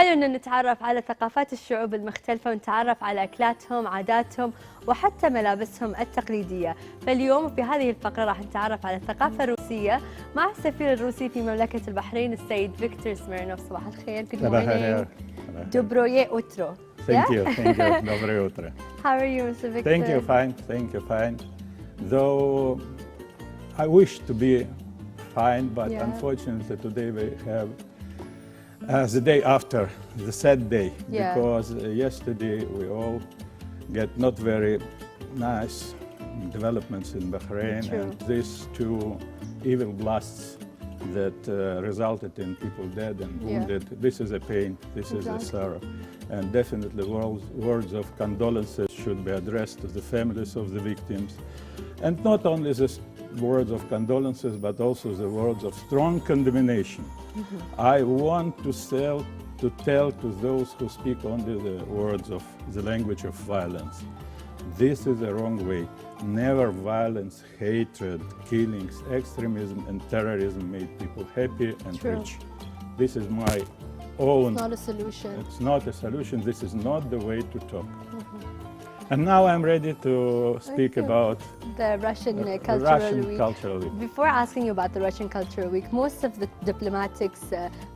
حلو أن نتعرف على ثقافات الشعوب المختلفة ونتعرف على أكلاتهم، عاداتهم وحتى ملابسهم التقليدية. فاليوم في هذه الفقرة راح نتعرف على الثقافة الروسية مع السفير الروسي في مملكة البحرين السيد فيكتور سميرنوف. صباح الخير. Good morning. Dobroye utro. Thank you. Доброе утро. How are you, Mr. Victor? Thank you, fine. Though I wish to be fine, but unfortunately today we have the day after, the sad day, because yesterday we all get not very nice developments in Bahrain, and these two evil blasts that resulted in people dead and wounded. This is a pain, this is a sorrow, and definitely words of condolences should be addressed to the families of the victims, and not only the words of condolences, but also the words of strong condemnation. I want to tell to those who speak only the words of the language of violence. This is the wrong way. Never violence, hatred, killings, extremism and terrorism made people happy and rich. This is my own... It's not a solution. It's not a solution. This is not the way to talk. And now I'm ready to speak about the Russian Cultural Week. Before asking you about the Russian Cultural Week, most of the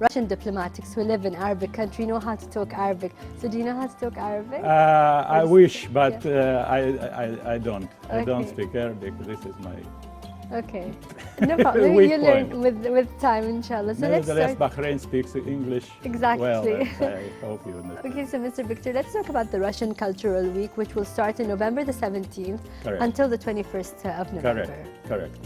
Russian diplomatics who live in Arabic country know how to talk Arabic. So do you know how to talk Arabic? I wish, but I don't. I don't speak Arabic. This is my... Okay. No problem. You learn with time, inshallah. So let's start. Bahrain speaks English. Exactly. Well, I hope you understand. Okay, so Mr. Victor, let's talk about the Russian Cultural Week, which will start in November the 17th until the 21st of November. Correct.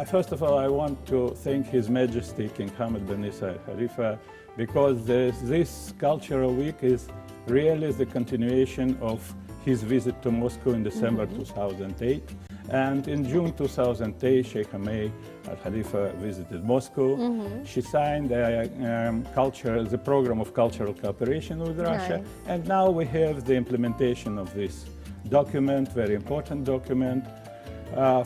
First of all, I want to thank His Majesty King Hamad bin Isa Al Khalifa, because this Cultural Week is really the continuation of his visit to Moscow in December 2008. And in June 2008, Sheikh Hamad Al Khalifa visited Moscow. She signed the program of cultural cooperation with Russia. And now we have the implementation of this document, very important document.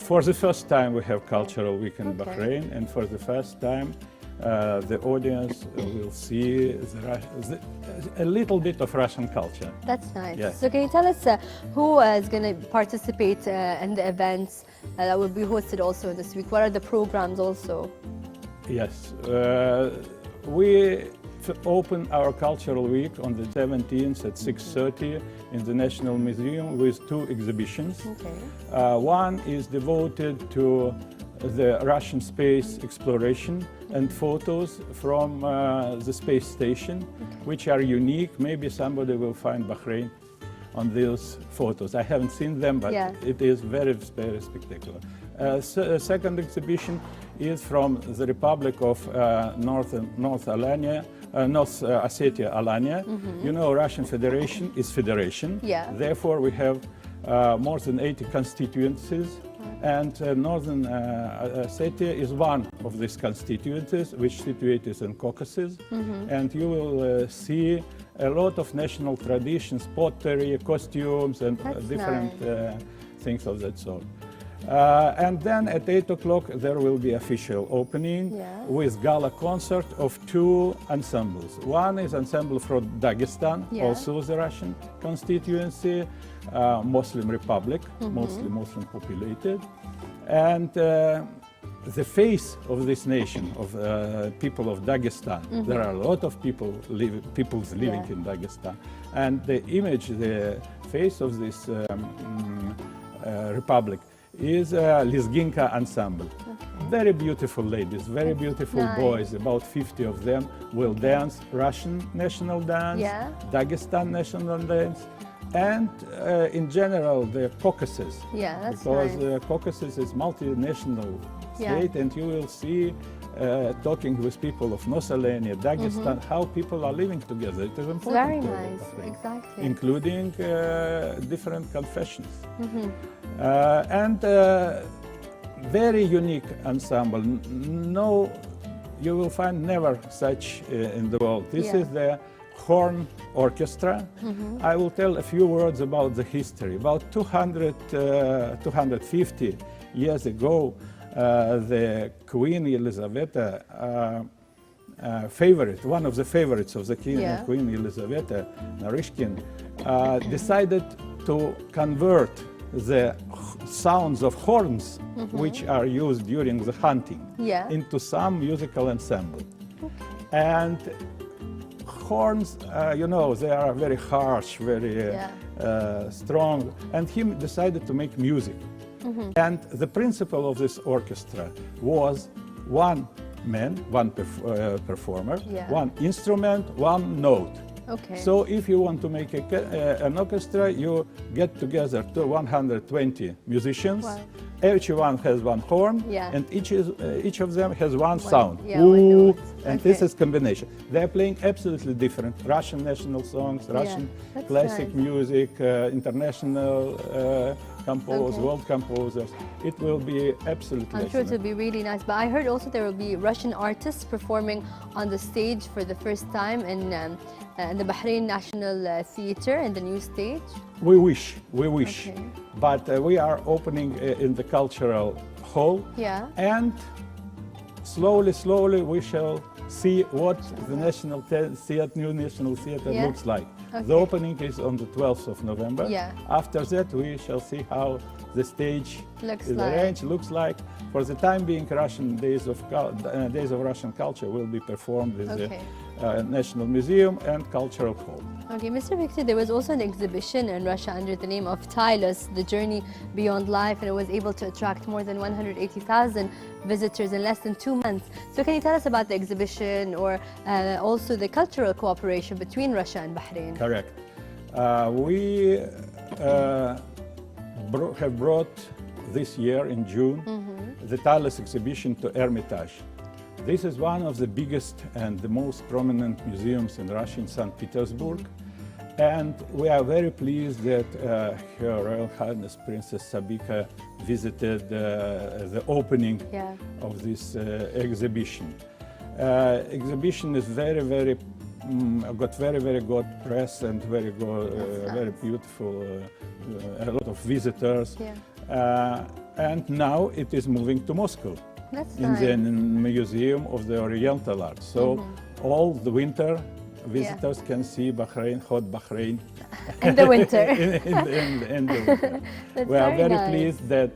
For the first time, we have Cultural Week in Bahrain, and for the first time, the audience will see a little bit of Russian culture. That's nice. Yes. So can you tell us who is going to participate in the events that will be hosted also in this week? What are the programs also? Yes. We open our Cultural Week on the 17th at 6:30 in the National Museum with two exhibitions. One is devoted to the Russian space exploration and photos from the space station, which are unique. Maybe somebody will find Bahrain on these photos. I haven't seen them, but it is very, very spectacular. Second exhibition is from the Republic of North Ossetia, Alania. You know, Russian Federation is federation. Therefore, we have more than 80 constituencies. And Northern Ossetia is one of these constituencies, which situated in Caucasus. And you will see a lot of national traditions, pottery, costumes, and different things of that sort. And then at 8 o'clock there will be official opening with gala concert of two ensembles. One is ensemble from Dagestan, also the Russian constituency, Muslim Republic, mostly Muslim populated. And the face of this nation, of people of Dagestan, there are a lot of people living in Dagestan. And the image, the face of this republic is Lizginka ensemble. Very beautiful ladies, very beautiful boys, about 50 of them will dance Russian national dance, Dagestan national dance, and in general the Caucasus. Because Caucasus is multinational state, and you will see talking with people of North Alania, Dagestan, how people are living together. It is important. Very nice, exactly. Including different confessions. And very unique ensemble. No, you will find never such in the world. This is the horn orchestra. I will tell a few words about the history. About 250 years ago, the Queen Elizabeth favorite, one of the favorites of the King Yeah. and Queen Elizaveta, Narishkin, decided to convert the sounds of horns, which are used during the hunting, Yeah. into some musical ensemble. And horns, you know, they are very harsh, very strong, and he decided to make music. And the principle of this orchestra was one man, one performer, Yeah. one instrument, one note. Okay. So if you want to make an orchestra, you get together to 120 musicians. Wow. Each one has one horn, Yeah. and each of them has one sound. yeah, one Ooh, note. and Okay. this is combination. They're playing absolutely different Russian national songs, Russian that's classic nice. music, international composers, Okay. world composers. It will be absolutely I'm sure it excellent. will be really nice. But I heard also there will be Russian artists performing on the stage for the first time in the Bahrain National Theatre in the new stage. We wish. Okay. But we are opening in the cultural hall. Yeah. And slowly we shall see what the new National Theatre Yeah. looks like. Okay. The opening is on the 12th of November. Yeah. After that, we shall see how the stage Looks is like. arranged, looks like. For the time being, Russian Days of Russian Culture will be performed with Okay. the National Museum and Cultural Hall. Okay, Mr. Victor, there was also an exhibition in Russia under the name of Tylus, The Journey Beyond Life, and it was able to attract more than 180,000 visitors in less than 2 months. So can you tell us about the exhibition or also the cultural cooperation between Russia and Bahrain? Correct. We have brought this year in June the Tylus exhibition to Hermitage. This is one of the biggest and the most prominent museums in Russia, in St. Petersburg. And we are very pleased that Her Royal Highness Princess Sabika visited the opening Yeah. of this exhibition. Exhibition is got very good press and very good, very beautiful, a lot of visitors. Yeah. And now it is moving to Moscow That's in nice. the Museum of the Oriental Art. So all the winter visitors can see Bahrain, hot Bahrain. In the winter. in the winter. That's We are very nice. pleased that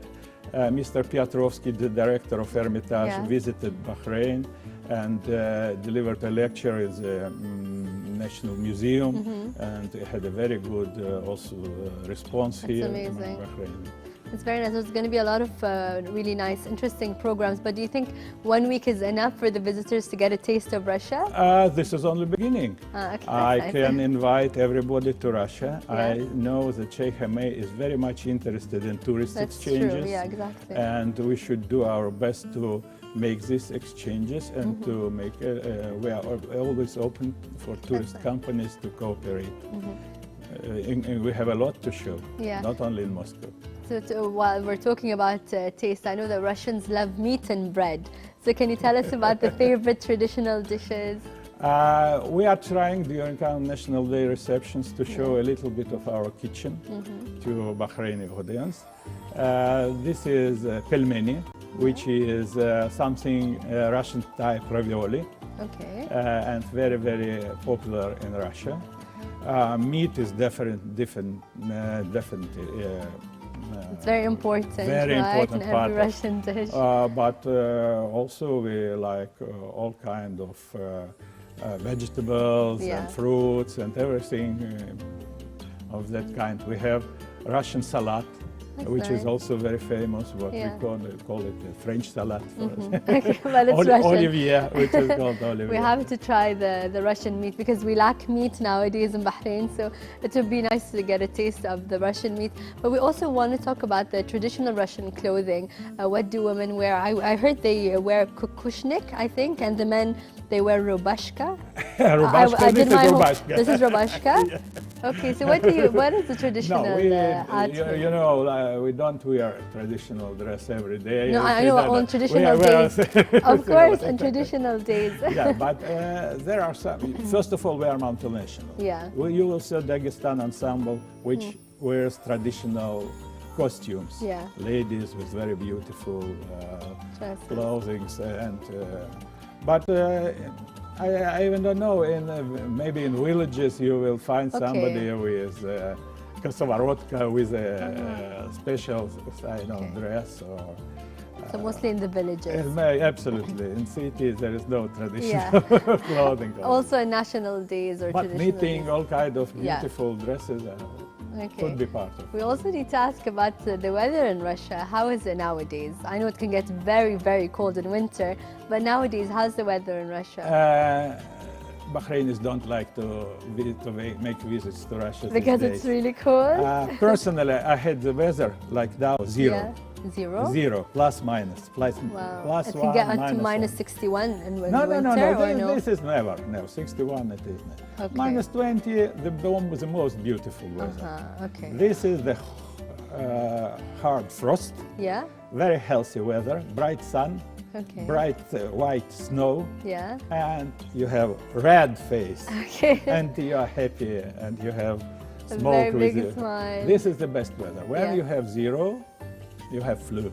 Mr. Piotrovsky, the director of Hermitage, Yeah. visited Bahrain and delivered a lecture at the National Museum, and had a very good response here in amazing. Bahrain. It's very nice. There's going to be a lot of really nice, interesting programs. But do you think 1 week is enough for the visitors to get a taste of Russia? This is only beginning. Okay, I that's nice. can invite everybody to Russia. Yeah. I know that Sheikh Hamay is very much interested in tourist That's exchanges. true. Yeah, exactly. And we should do our best to make these exchanges and to make, we are always open for tourist nice. companies to cooperate. And we have a lot to show, Yeah. not only in Moscow. So while we're talking about taste, I know that Russians love meat and bread. So can you tell us about the favorite traditional dishes? We are trying during our National Day receptions to show a little bit of our kitchen to Bahraini audience. This is pelmeni, which is something Russian type ravioli, Okay. and very popular in Russia. Meat is definitely It's very important, very right? important in part every of- Russian dish. but also we like all kind of vegetables Yeah. and fruits and everything of that kind. We have Russian salad, That's which is nice. also very famous. What Yeah. we call it French salad for us. Okay, well, it's Russian. Olivier, which is called Olivier. We have to try the Russian meat because we lack meat nowadays in Bahrain, so it would be nice to get a taste of the Russian meat. But we also want to talk about the traditional Russian clothing. What do women wear? I heard they wear kukushnik, I think, and the men, they wear rubashka. Rubashka, I this did is my homework. rubashka. This is rubashka? Okay, so what is the traditional outfit? you know, we don't wear traditional dress every day. No, We I see know that, on we traditional wear- days. Of course, on traditional days. Yeah, but there are some. First of all, we are multinational. Yeah. You will see Dagestan ensemble, which wears traditional costumes. Yeah. Ladies with very beautiful Dresses. clothing, and but I even don't know. Maybe in villages you will find somebody with kosovarodka with a special, dress or. So mostly in the villages. Absolutely. In cities there is no traditional clothing. Also on national days or but traditional meeting days. all kind of beautiful dresses could be part of it. We also need to ask about the weather in Russia. How is it nowadays? I know it can get very, very cold in winter, but nowadays, how's the weather in Russia? Bahrainis don't like to make visits to Russia because these days. It's really cold? Personally, I had the weather like now, zero. Yeah. Zero? Zero, plus minus. Plus it can one, get up to minus one. 61 in winter, No. This is never. No, 61 it is never. Okay. Minus 20, the bomb was the most beautiful weather. Okay. This is the hard frost. Yeah. Very healthy weather, bright sun, bright white snow. Yeah. And you have red face. Okay. And you are happy and you have a smoke very with big you. smile. This is the best weather. When you have zero, you have flu.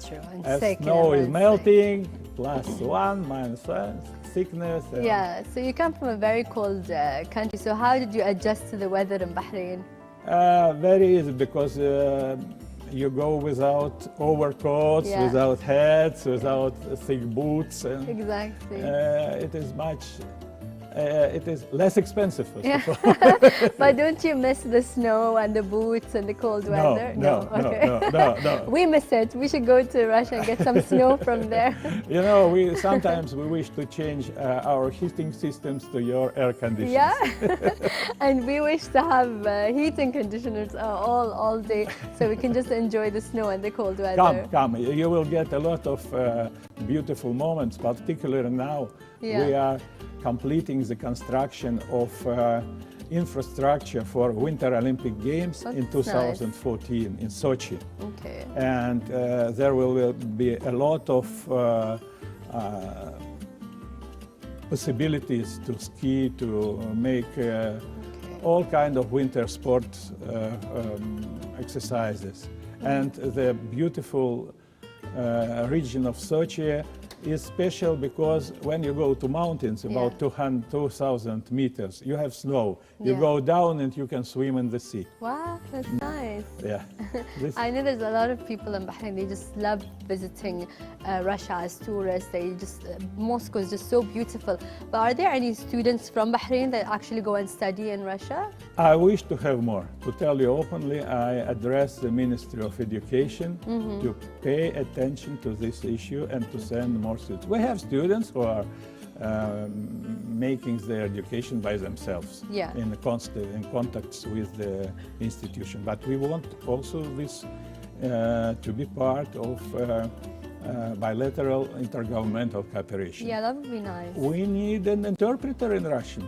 True. And As sick. snow is melting, +1, -1, sickness. Yeah, so you come from a very cold country. So how did you adjust to the weather in Bahrain? Very easy because you go without overcoats, without hats, without thick boots. Exactly. It is less expensive. But don't you miss the snow and the boots and the cold weather? No. We miss it. We should go to Russia and get some snow from there. You know, sometimes we wish to change our heating systems to your air conditioners. Yeah, and we wish to have heating conditioners all day so we can just enjoy the snow and the cold weather. Come. You will get a lot of beautiful moments, particularly now. We are completing the construction of infrastructure for Winter Olympic Games in 2014 in Sochi. Okay. And there will be a lot of possibilities to ski, to make all kind of winter sports exercises. And the beautiful region of Sochi is special because when you go to mountains about 2,000 meters, you have snow. You go down and you can swim in the sea. Wow, that's nice. Yeah. I know there's a lot of people in Bahrain, they just love visiting Russia as tourists. Moscow is just so beautiful. But are there any students from Bahrain that actually go and study in Russia? I wish to have more. To tell you openly, I address the Ministry of Education to pay attention to this issue and to send more students. We have students who are making their education by themselves in contacts with the institution. But we want also this to be part of bilateral intergovernmental cooperation. Yeah, that would be nice. We need an interpreter in Russian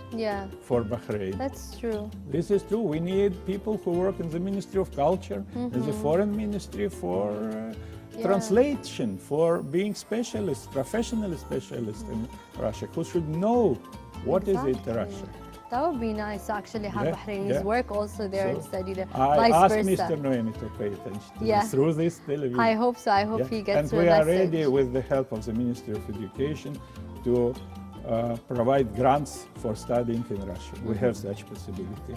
for Bahrain. That's true. This is true. We need people who work in the Ministry of Culture, in the Foreign Ministry for translation, for being specialists, professional specialists in Russia, who should know what is it Russia. That would be nice to actually have Bahrainis work also there and study there. I asked Mr. Noemi to pay attention through this television. I hope so. I hope he gets and we are ready with the help of the Ministry of Education to provide grants for studying in Russia. We have such possibility,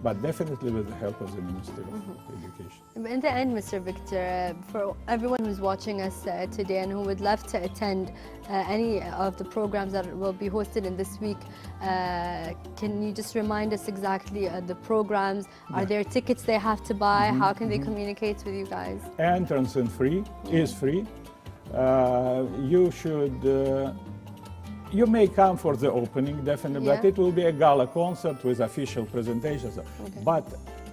but definitely with the help of the Ministry of Education. In the end, Mr. Victor, for everyone who's watching us today and who would love to attend any of the programs that will be hosted in this week, can you just remind us exactly the programs? Are there tickets they have to buy? How can they communicate with you guys? Entrance is free. You should. You may come for the opening, definitely, but it will be a gala concert with official presentations. But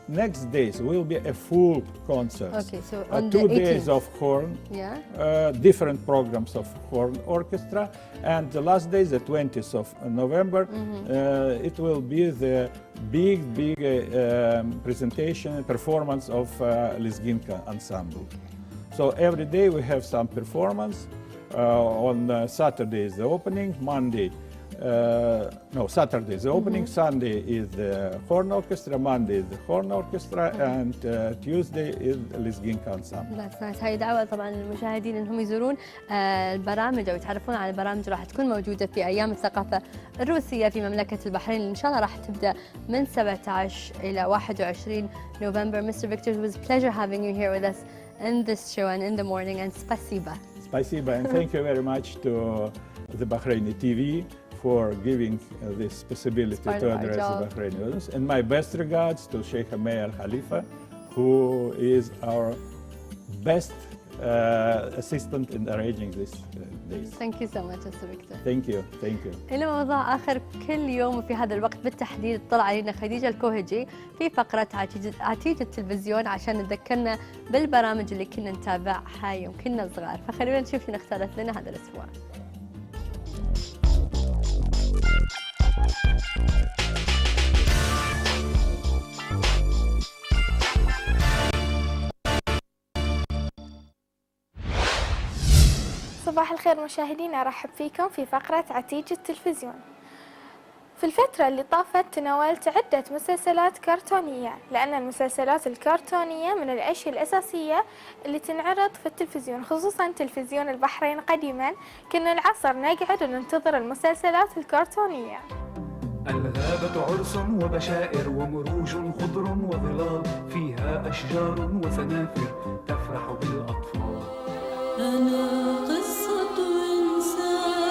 next days will be a full concert. Okay, so on 2 the days 18th. of horn, different programs of horn orchestra, and the last day, the 20th of November, it will be the big presentation and performance of Lezginka ensemble. So every day we have some performance. On Saturday is the opening, Monday no, Saturday. The opening Sunday is the horn orchestra, Monday is the horn orchestra, and Tuesday is Lesbian ensemble. That's nice. هاي دعوة طبعا للمشاهدين انهم يزورون البرامج او يتعرفون على البرامج راح تكون موجودة في ايام الثقافة الروسية في مملكة البحرين اللي ان شاء الله راح تبدأ من 17 إلى 21 نوفمبر. Mr. Victor, it was a pleasure having you here with us in this show and in the morning, and спасибо. Spasiba, and thank you very much to the Bahraini TV for giving this possibility to address the Bahraini audience. And my best regards to Sheikh Al Khalifa, who is our best assistant in arranging this days. Thank you so much, Mr. Victor. Thank you, thank you. إلى موضوع آخر، كل يوم وفي هذا الوقت بالتحديد اطلع علينا خديجة الكوهجي في فقرة عتيج التلفزيون عشان تذكرنا بالبرامج اللي كنا نتابعها يوم كنا صغار، فخلونا نشوف شنو اختارت لنا هذا الأسبوع. صباح الخير مشاهدينا، ارحب فيكم في فقرة عتيج التلفزيون. في الفترة اللي طافت تناولت عدة مسلسلات كرتونية، لأن المسلسلات الكرتونية من الأشياء الأساسية اللي تنعرض في التلفزيون، خصوصا تلفزيون البحرين. قديما كنا العصر نقعد وننتظر المسلسلات الكرتونية. الغابة عرس وبشائر ومروج خضر وظلال، فيها أشجار وسنافر تفرح بالأطفال. أنا قصة إنسان،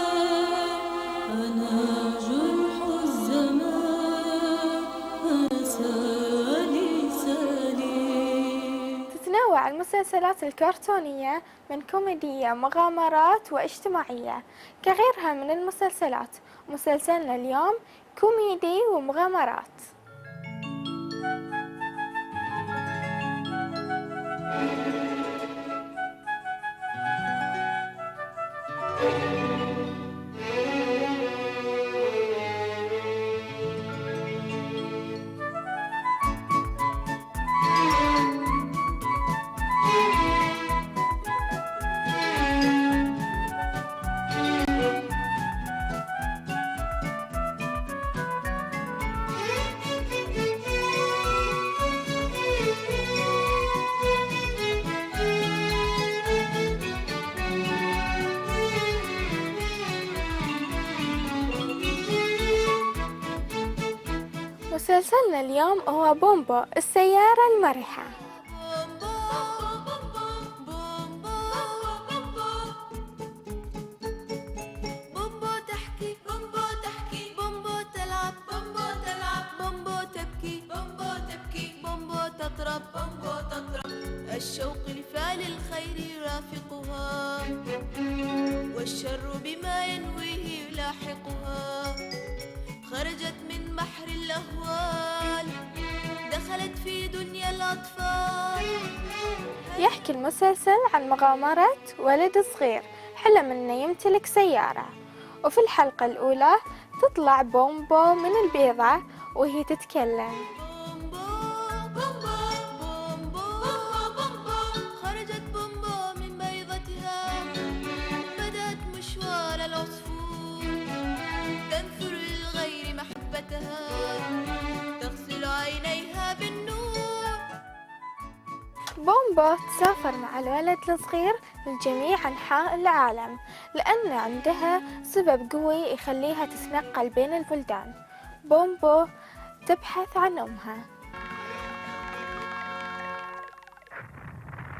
أنا جرح الزمان، أنا سالي سالي. تتنوع المسلسلات الكرتونية من كوميدية، مغامرات واجتماعية كغيرها من المسلسلات. مسلسلنا اليوم كوميدي ومغامرات. مسلسلنا اليوم هو بومبو السيارة المرحة. بومبو تحكي، بومبو تحكي، بومبو تلعب، بومبو تلعب، بومبو تبكي، بومبو تبكي، بومبو تطرب، بومبو تطرب. الشوق لفعل الخير يرافقها، والشر بما ينويه يلاحقها. خرجت من بحر الأهوال، دخلت في دنيا الأطفال. يحكي المسلسل عن مغامرة ولد صغير حلم إنه يمتلك سيارة، وفي الحلقة الأولى تطلع بومبو من البيضة وهي تتكلم. بومبو بومبو بومبو بومبو، خرجت بومبو من بيضتها، بدأت مشوار العصفور، تنثر للغير محبتها، تغسل عينيها بالنور. بومبو تسافر مع الولد الصغير لجميع أنحاء العالم، لأن عندها سبب قوي يخليها تتنقل بين البلدان. بومبو تبحث عن أمها.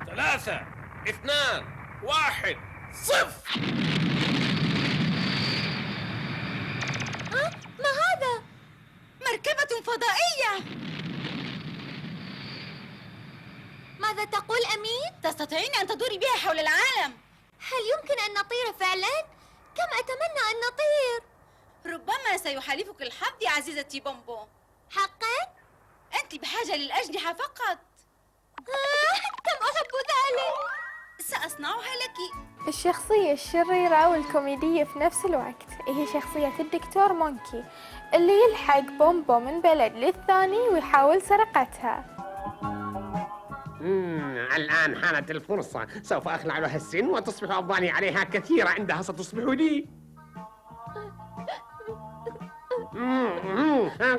3 2 1 0. ما هذا؟ مركبة فضائية. ماذا تقول أمين؟ تستطيعين أن تدوري بها حول العالم. هل يمكن أن نطير فعلاً؟ كم أتمنى أن نطير. ربما سيحالفك الحظ يا عزيزتي بومبو. حقاً؟ أنت بحاجة للأجنحة فقط. كم أحب ذلك. سأصنعها لك. الشخصية الشريرة والكوميدية في نفس الوقت هي شخصية الدكتور مونكي، اللي يلحق بومبو من بلد للثاني ويحاول سرقتها. الآن حانت الفرصة، سوف أخلع لها السن وتصبح أضاني عليها كثيرة، عندها ستصبح لي.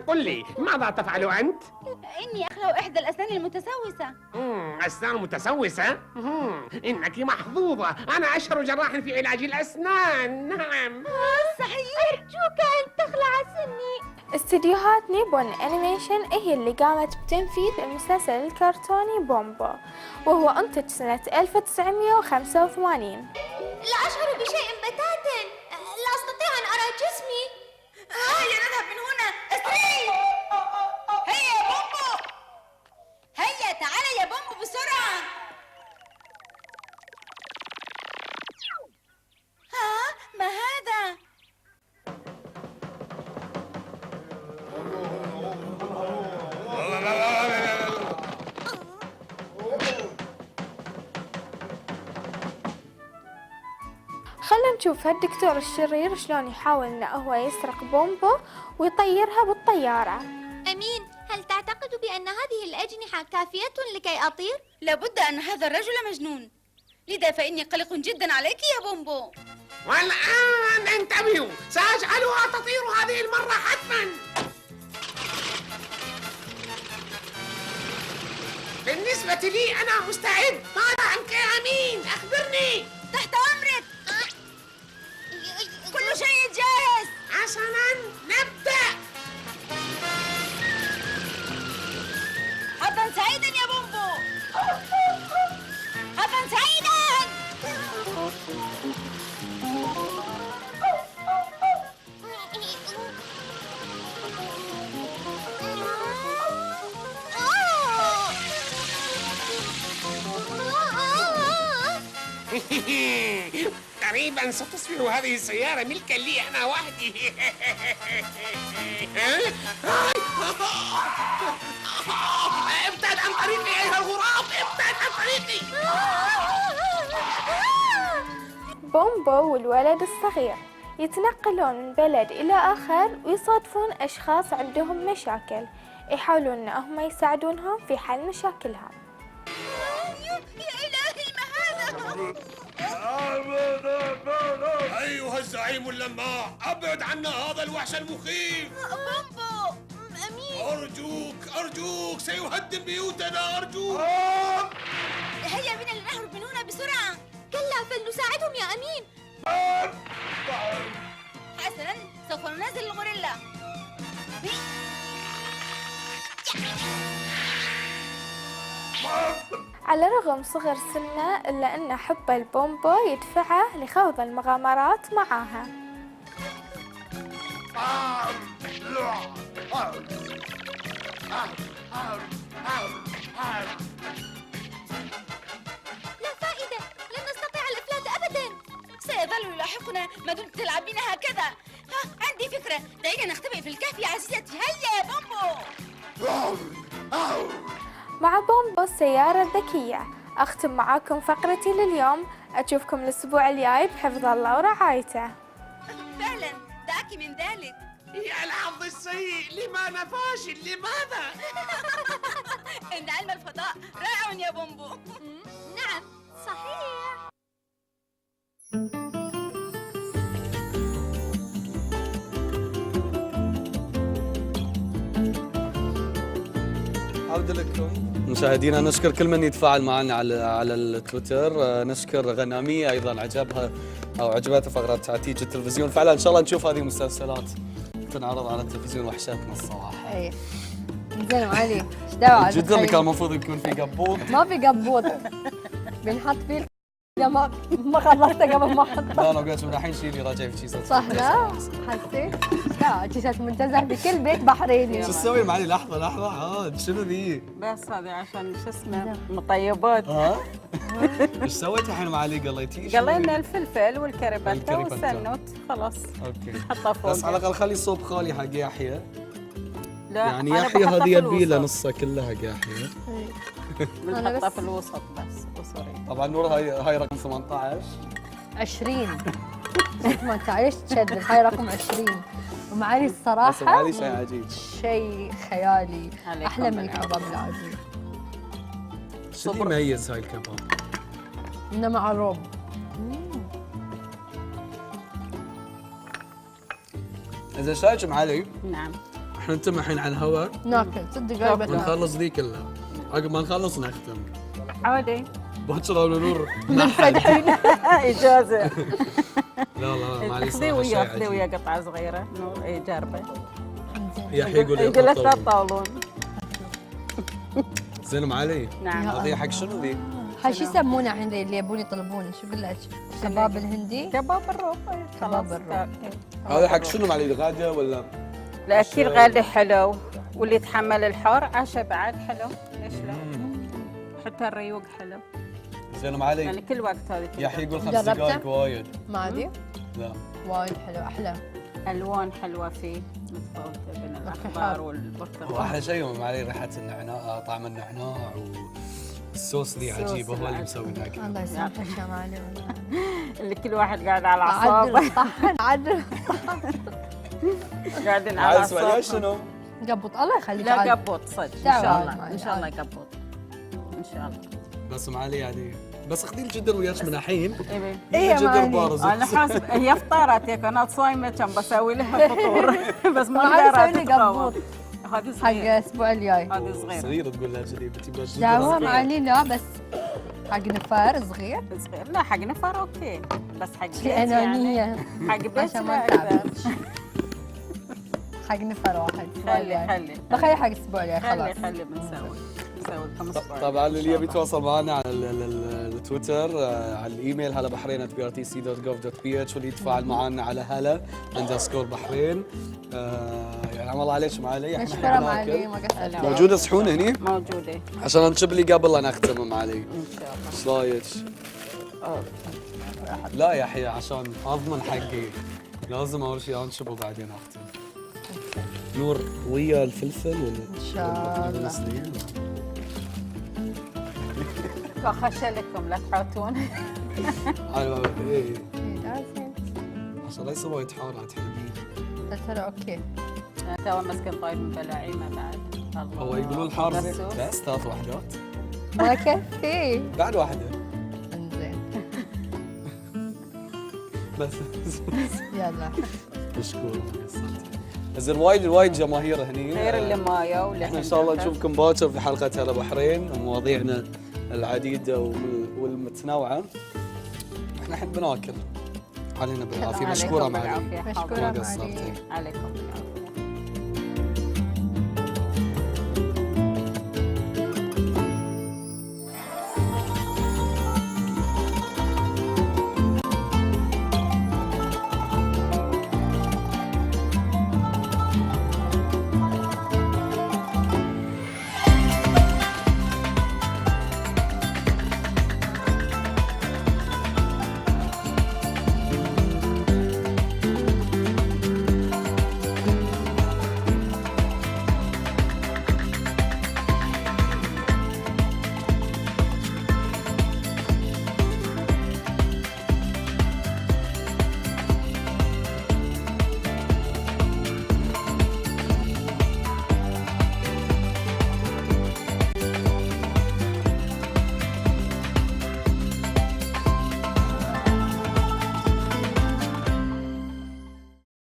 قل لي ماذا تفعل أنت؟ إني أخلع إحدى الأسنان المتسوسة. أسنان متسوسة؟ إنك محظوظة، أنا أشهر جراح في علاج الأسنان. نعم صحيح. أرجوك أن تخلع سني. استديوهات نيبون أنيميشن هي اللي قامت بتنفيذ المسلسل الكرتوني بومبو، وهو أنتج سنة 1985. لا أشعر بشيء بتاتا، لا أستطيع أن أرى جسمي. هيا نذهب من هنا. أسري. هيا يا بومبو، هيا تعال يا بومبو بسرعة. ما هذا؟ خلنا نشوف هالدكتور الشرير شلون يحاول انه هو يسرق بومبو ويطيرها بالطيارة. أمين، هل تعتقد بأن هذه الأجنحة كافية لكي أطير؟ لابد أن هذا الرجل مجنون، لذا فإني قلق جدا عليك يا بومبو. والآن انتبهوا، سأجعلها تطير هذه المرة حتما. بالنسبة لي أنا مستعد. ماذا عنك يا أمين؟ أخبرني. تحت أمرك، كل شيء جاهز. حسنا، نبدأ. حظا سعيدا يا بومبو، حظا سعيدا. قريبا ستصبح هذه السيارة ملكا لي أنا وحدي. ابتعد عن طريقي أيها الغراب، ابتعد عن طريقي. بومبو والولد الصغير يتنقلون من بلد إلى آخر ويصادفون أشخاص عندهم مشاكل، يحاولون أنهم يساعدونهم في حل مشاكلهم. يا إلهي ما هذا؟ أيها الزعيم اللماع، أبعد عنا هذا الوحش المخيف. بومبو، أمين، أرجوك سيهدم بيوتنا، أرجوك. هيا بنا لنهرب من هنا بسرعة. كلا، فلنساعدهم يا أمين. حسنا، سوف ننزل الغوريلا. على رغم صغر سنه إلا أن حب البومبو يدفعه لخوض المغامرات معاها. لا فائدة، لن نستطيع الإفلات أبداً. سيظل يلاحقنا ما دمت تلعبين هكذا. عندي فكرة، دعينا نختبئ في الكهف يا عزيزتي. هيا يا بومبو. مع بومبو السيارة الذكية أختم معاكم فقرتي لليوم. أشوفكم الأسبوع الجاي بحفظ الله ورعايته. فعلا دعك من ذلك. يا الحظ السيء، لماذا فاشل؟ لماذا؟ إن علم الفضاء رائع يا بومبو. نعم صحيح. عودة لكم مشاهدينا. نشكر كل من يتفاعل معنا على التويتر. نشكر غنامية أيضا عجبها أو عجبتها فقرة عتيج التلفزيون. فعلا إن شاء الله نشوف هذه المسلسلات تنعرض على التلفزيون. وحشتنا الصراحة. اي زين علي، ايش دعوة؟ جدا كان المفروض يكون في قبوط. ما في قبوط، بنحط فيه ما خلصته قبل ما احطه. لا انا قلت الحين شيلي راجع في كيسات. صح لا؟ حسيت؟ لا كيسات منتزه بكل بيت بحريني. شو تسوي معلي؟ لحظة عاد شنو ذي؟ بس هذه عشان شو اسمه مطيبات. ايش سويتي الحين معلي؟ قليتي؟ قلينا الفلفل والكريباتا والسنوت خلاص. اوكي. حطها فوق. بس على الاقل خلي صوب خالي حق يحيى. لا يعني يحيى هذه يبيله نصها كلها حق يحيى. بنحطها في الوسط بس وسوري. طبعا نور هاي رقم 18 20 ما تعيش تشدد. هاي رقم 20 ومعالي الصراحة بس معالي شيء عجيب، شيء خيالي أحلى من الكباب العادي. شو اللي يميز هاي الكباب؟ إنه مع الروب. اذا شايف معالي نعم. احنا نتم الحين على الهواء ناكل صدق قلبك ونخلص ذي كلها، عقب ما نخلص نختم. عادي. باكر ولا نور منفتحين. اجازه. لا معلي خذي ويا قطعه صغيره نور. اي جربه. يحيى يقول يقول لا تطاولون. زين معالي. نعم. هذه حق شنو ذي؟ هاي شو يسمونه عندي اللي يبون يطلبونه؟ شو اقول لك؟ كباب الهندي؟ كباب الروب. كباب الروب. هذا حق شنو معالي؟ الغدا ولا؟ الاكل غالي حلو، واللي يتحمل الحار عشاء بعد حلو. ليش لا؟ حتى الريوق حلو. زين معالي. يعني كل وقت هذه. يحيى يقول 5 دقائق وايد. ما ادري. لا. وايد حلو احلى. الوان حلوه فيه متفاوته بين الاخضر والبرتقال. واحلى شيء معالي ريحه النعناع، طعم النعناع والصوص ذي عجيب، هو اللي مسوي ذاك. الله يسامحك يا معلم. اللي كل واحد قاعد على اعصابه. عدل قاعدين على اعصابه. شنو؟ قبط الله يخليك. لا قبط صدق ان شاء الله، ان شاء الله قبط ان شاء الله. بس معالي يعني بس خذي الجدر وياك من الحين. اي جدر بارز. انا حاسب هي افطارت هيك انا صايمه كم بسوي لها فطور بس ما اقدر اقدر اسوي لي قبوط هذه حق صغيره. الاسبوع الجاي. هذه صغيره صغيره تقول لها كذي بتجيب دعوة معلي لا بس حق نفار صغير. صغير لا حق نفر اوكي بس حق بيت انانيه يعني حق بيت عشان ما لا نتعب. أكثر. حق نفر واحد. خلي بخلي حق الاسبوع الجاي خلاص. خلي بنسوي لكم اسبوع. طبعا اللي يبي يتواصل معنا على التويتر على الايميل hala@brtc.gov.ph واللي يتفاعل معنا على hala_بحرين. يعني الله عليك معالي. مشكورة معالي ما قصرت. موجوده صحون هني؟ موجوده عشان نشب لي قبل لا نختم معالي. ان شاء الله. ايش رايك؟ لا يا حي عشان اضمن حقي لازم اول شيء انشب وبعدين اختم. نور ويا الفلفل ولا ان شاء الله. فخشة لكم لا تحوتون. ايه عشان لا يصير وايد حار تحبين. ترى اوكي. تو مسكن طايب من بلاعيمه بعد. هو يقولون حار زين. بس 3 وحدات. ما كفي. بعد واحده. انزين. بس يلا. مشكور. زين وايد جماهير هني. غير اللي مايا ولا احنا ان شاء الله نشوفكم باكر في حلقه هلا بحرين ومواضيعنا العديده والمتنوعه. احنا الحين بناكل. علينا بالعافيه. مشكوره معي. مشكورة معالي. عليكم بالعافيه.